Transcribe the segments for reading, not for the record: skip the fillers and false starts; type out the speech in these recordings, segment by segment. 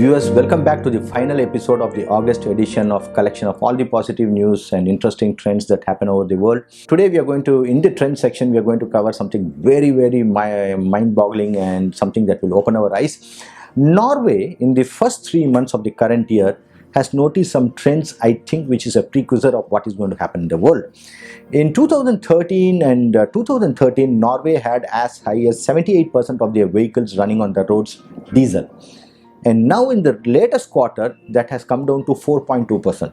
Viewers, welcome back to the final episode of the August edition of collection of all the positive news and interesting trends that happen over the world. Today we are going to, in the trend section, we are going to cover something very mind-boggling and something that will open our eyes. Norway, in the first 3 months of the current year, has noticed some trends, I think, which is a precursor of what is going to happen in the world. In 2013 and 2013, Norway had as high as 78% of their vehicles running on the roads diesel. And now in the latest quarter, that has come down to 4.2%.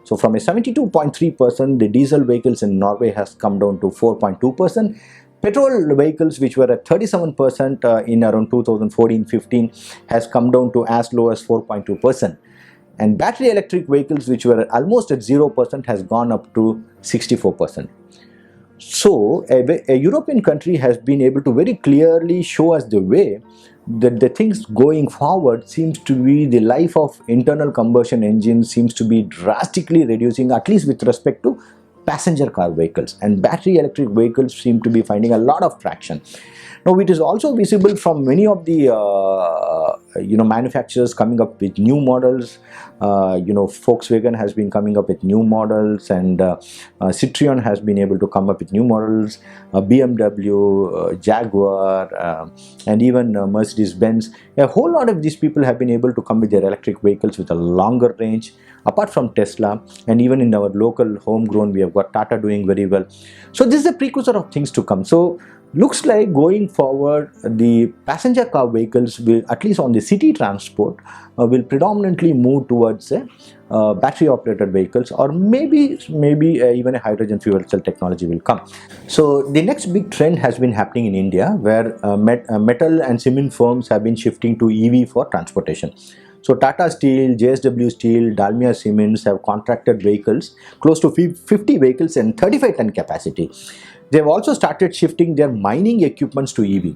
So from a 72.3%, the diesel vehicles in Norway has come down to 4.2%. Petrol vehicles, which were at 37% in around 2014-15, has come down to as low as 4.2%. And battery electric vehicles, which were almost at 0%, has gone up to 64%. So a European country has been able to very clearly show us the way that the things going forward seems to be the life of internal combustion engines seems to be drastically reducing, at least with respect to passenger car vehicles, and battery electric vehicles seem to be finding a lot of traction. Now it is also visible from many of the manufacturers coming up with new models. Volkswagen has been coming up with new models, and Citroen has been able to come up with new models. BMW, Jaguar, and even Mercedes-Benz. A whole lot of these people have been able to come with their electric vehicles with a longer range. Apart from Tesla, and even in our local homegrown, we have got Tata doing very well. So this is a precursor of things to come. So looks like going forward, the passenger car vehicles will, at least on the city transport, will predominantly move towards battery operated vehicles, or maybe even a hydrogen fuel cell technology will come. So the next big trend has been happening in India, where metal and cement firms have been shifting to EV for transportation. So Tata Steel, JSW Steel, Dalmia Cements have contracted vehicles, close to 50 vehicles and 35-ton capacity. They have also started shifting their mining equipments to EV.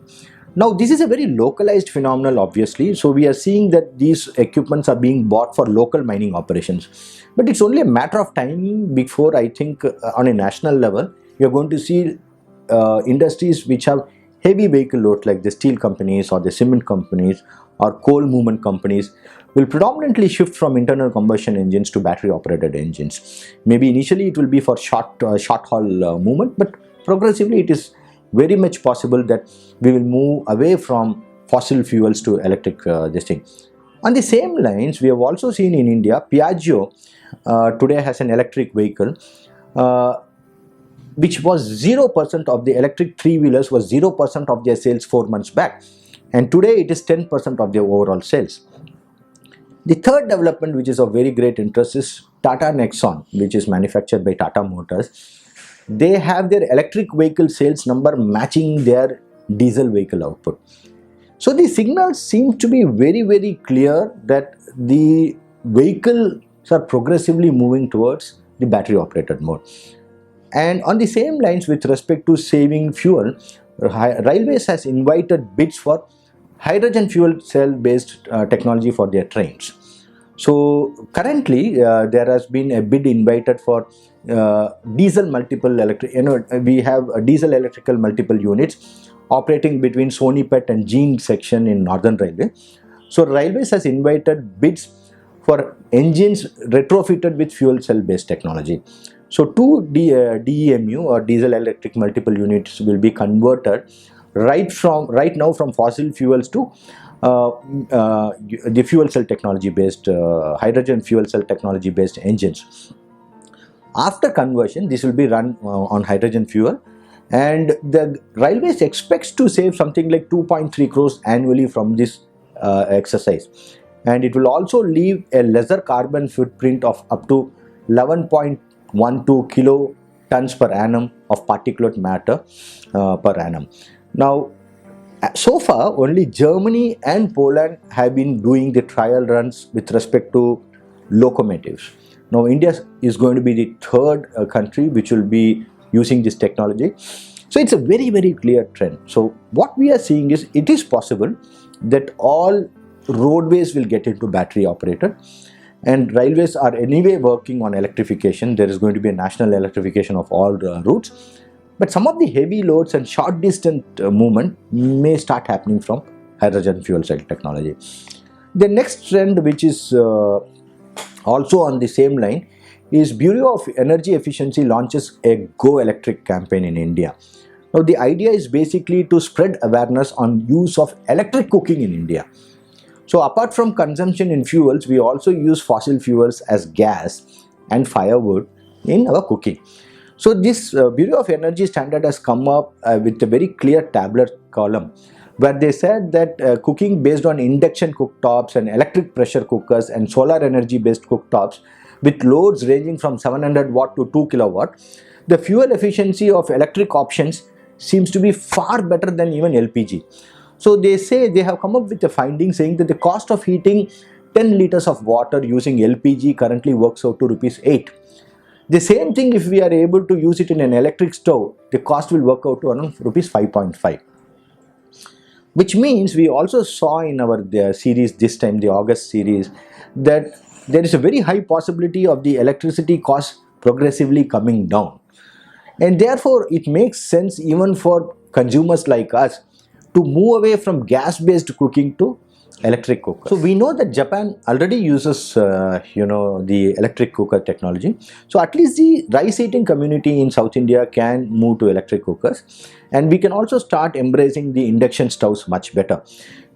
Now this is a very localized phenomenon, obviously. So we are seeing that these equipments are being bought for local mining operations. But it's only a matter of time before, I think, on a national level, we are going to see industries which have heavy vehicle loads, like the steel companies or the cement companies or coal movement companies, will predominantly shift from internal combustion engines to battery operated engines. Maybe initially it will be for short haul movement, but progressively it is very much possible that we will move away from fossil fuels to electric this thing. On the same lines, we have also seen in India, Piaggio today has an electric vehicle which was 0% of the electric three-wheelers, was 0% of their sales 4 months back, and today it is 10% of their overall sales. The third development, which is of very great interest, is Tata Nexon, which is manufactured by Tata Motors. They have their electric vehicle sales number matching their diesel vehicle output. So the signals seem to be very clear that the vehicles are progressively moving towards the battery operated mode. And on the same lines, with respect to saving fuel, Railways has invited bids for hydrogen fuel cell based technology for their trains. So currently there has been a bid invited for diesel multiple electric, we have a diesel electrical multiple units operating between Sonipet and Jean section in Northern Railway. So Railways has invited bids for engines retrofitted with fuel cell based technology. So two DEMU, or diesel electric multiple units, will be converted right now from fossil fuels to the fuel cell technology based hydrogen fuel cell technology based engines. After conversion, this will be run on hydrogen fuel, and the Railways expects to save something like 2.3 crores annually from this exercise, and it will also leave a lesser carbon footprint of up to 11.12 kilotons per annum of particulate matter per annum. Now, so far, only Germany and Poland have been doing the trial runs with respect to locomotives. Now, India is going to be the third country which will be using this technology. So it's a very clear trend. So what we are seeing is, it is possible that all roadways will get into battery operated, and railways are anyway working on electrification. There is going to be a national electrification of all routes. But some of the heavy loads and short distance movement may start happening from hydrogen fuel cell technology. The next trend, which is also on the same line, is Bureau of Energy Efficiency launches a Go Electric campaign in India. Now the idea is basically to spread awareness on use of electric cooking in India. So apart from consumption in fuels, we also use fossil fuels as gas and firewood in our cooking. So this Bureau of Energy Standard has come up with a very clear tabular column where they said that cooking based on induction cooktops and electric pressure cookers and solar energy based cooktops with loads ranging from 700 watt to 2 kilowatt, the fuel efficiency of electric options seems to be far better than even LPG. So they say they have come up with a finding saying that the cost of heating 10 liters of water using LPG currently works out to rupees 8. The same thing, if we are able to use it in an electric stove, the cost will work out to around rupees 5.5. Which means we also saw in our series this time, the August series, that there is a very high possibility of the electricity cost progressively coming down. And therefore, it makes sense even for consumers like us to move away from gas-based cooking to electric cookers. So we know that Japan already uses the electric cooker technology. So at least the rice eating community in South India can move to electric cookers, and we can also start embracing the induction stoves much better,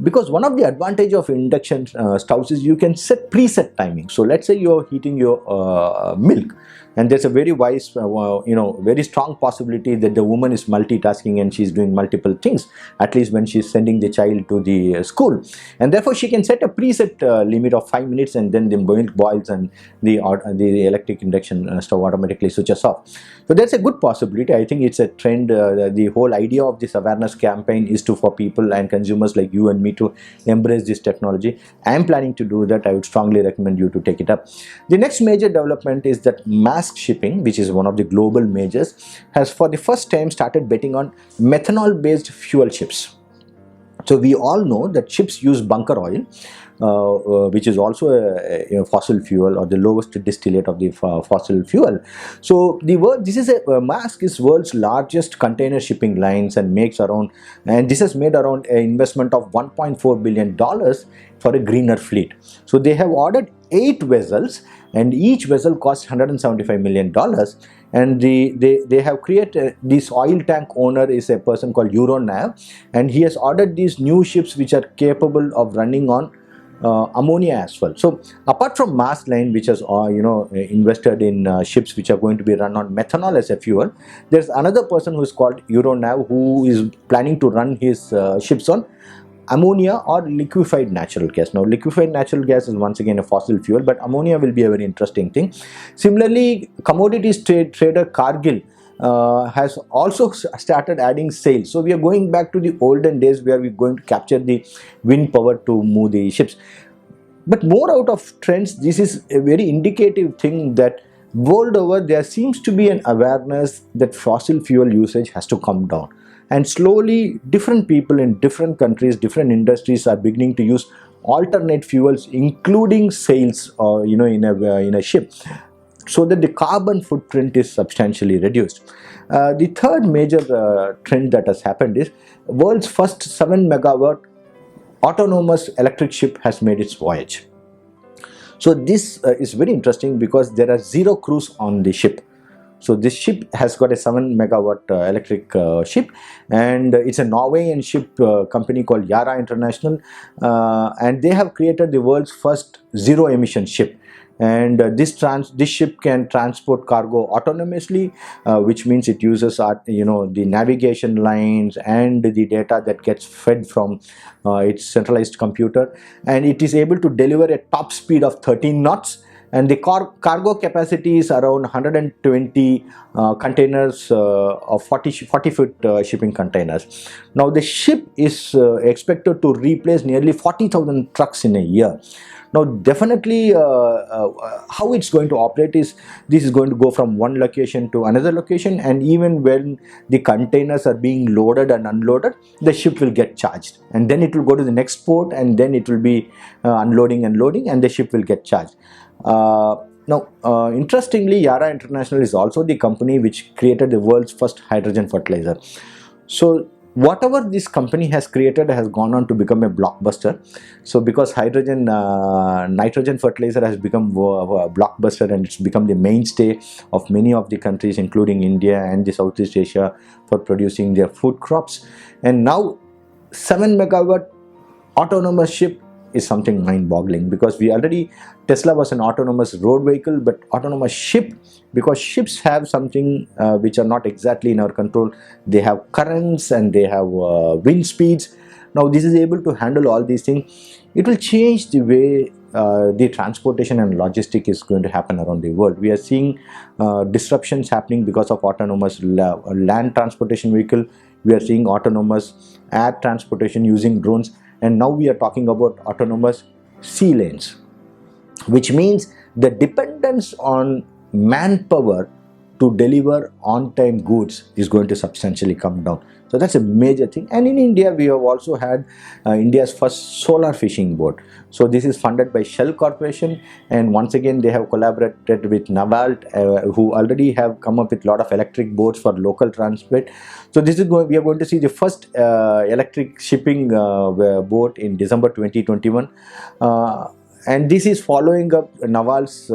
because one of the advantage of induction stoves is you can set preset timing. So let's say you're heating your milk, and there's a very wise very strong possibility that the woman is multitasking and she's doing multiple things, at least when she's sending the child to the school, and therefore she can set a preset limit of 5 minutes, and then the milk boils and the electric induction stove automatically switches off. So that's a good possibility. I think it's a trend. The whole idea of this awareness campaign is for people and consumers like you and me to embrace this technology. I am planning to do that. I would strongly recommend you to take it up. The next major development is that Maersk Shipping, which is one of the global majors, has for the first time started betting on methanol based fuel ships. So we all know that ships use bunker oil, which is also a fossil fuel, or the lowest distillate of the fossil fuel. So this is Maersk is world's largest container shipping lines and this has made around an investment of $1.4 billion for a greener fleet. So they have ordered 8 vessels, and each vessel costs $175 million. And they have created this oil tank owner is a person called Euronav, and he has ordered these new ships which are capable of running on ammonia as well. So apart from Maersk Line, which has invested in ships which are going to be run on methanol as a fuel, there's another person who is called Euronav who is planning to run his ships on ammonia or liquefied natural gas. Now liquefied natural gas is once again a fossil fuel, but ammonia will be a very interesting thing. Similarly, commodities trader Cargill has also started adding sails. So we are going back to the olden days where we're going to capture the wind power to move the ships. But more out of trends, this is a very indicative thing that world over there seems to be an awareness that fossil fuel usage has to come down. And slowly different people in different countries, different industries are beginning to use alternate fuels, including sails in a ship, so that the carbon footprint is substantially reduced. The third major trend that has happened is world's first 7 megawatt autonomous electric ship has made its voyage. So this is very interesting because there are 0 crews on the ship. So this ship has got a 7 megawatt electric ship, and it's a Norwegian ship company called Yara International, and they have created the world's first zero emission ship. And this ship can transport cargo autonomously, which means it uses the navigation lines and the data that gets fed from its centralized computer, and it is able to deliver a top speed of 13 knots. And the cargo capacity is around 120 containers of 40-foot shipping containers. Now the ship is expected to replace nearly 40,000 trucks in a year. Now definitely how it's going to operate is, this is going to go from one location to another location, and even when the containers are being loaded and unloaded, the ship will get charged, and then it will go to the next port, and then it will be unloading and loading, and the ship will get charged. Interestingly, Yara International is also the company which created the world's first hydrogen fertilizer. So whatever this company has created has gone on to become a blockbuster. So because nitrogen fertilizer has become a blockbuster, and it's become the mainstay of many of the countries including India and the Southeast Asia for producing their food crops. And now 7 megawatt autonomous ship is something mind-boggling, because we already, Tesla was an autonomous road vehicle, but autonomous ship, because ships have something which are not exactly in our control. They have currents and they have wind speeds. Now this is able to handle all these things. It will change the way the transportation and logistic is going to happen around the world. We are seeing disruptions happening because of autonomous land transportation vehicle. We are seeing autonomous air transportation using drones, and now we are talking about autonomous sea lanes, which means the dependence on manpower to deliver on-time goods is going to substantially come down. So that's a major thing. And in India, we have also had India's first solar fishing boat. So this is funded by Shell Corporation, and once again they have collaborated with Navalt, who already have come up with a lot of electric boats for local transport. So this is we are going to see the first electric shipping boat in December 2021. And this is following up Naval's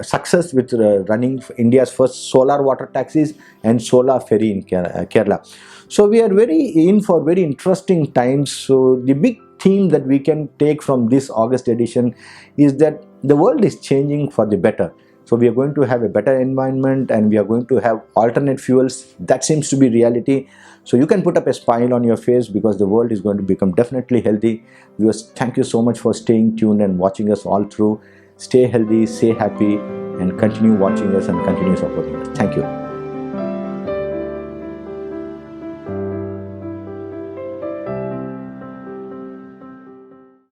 success with running India's first solar water taxis and solar ferry in Kerala. So we are in for very interesting times. So the big theme that we can take from this August edition is that the world is changing for the better. So we are going to have a better environment, and we are going to have alternate fuels. That seems to be reality. So you can put up a smile on your face, because the world is going to become definitely healthy. Viewers, thank you so much for staying tuned and watching us all through. Stay healthy, stay happy, and continue watching us and continue supporting us. Thank you.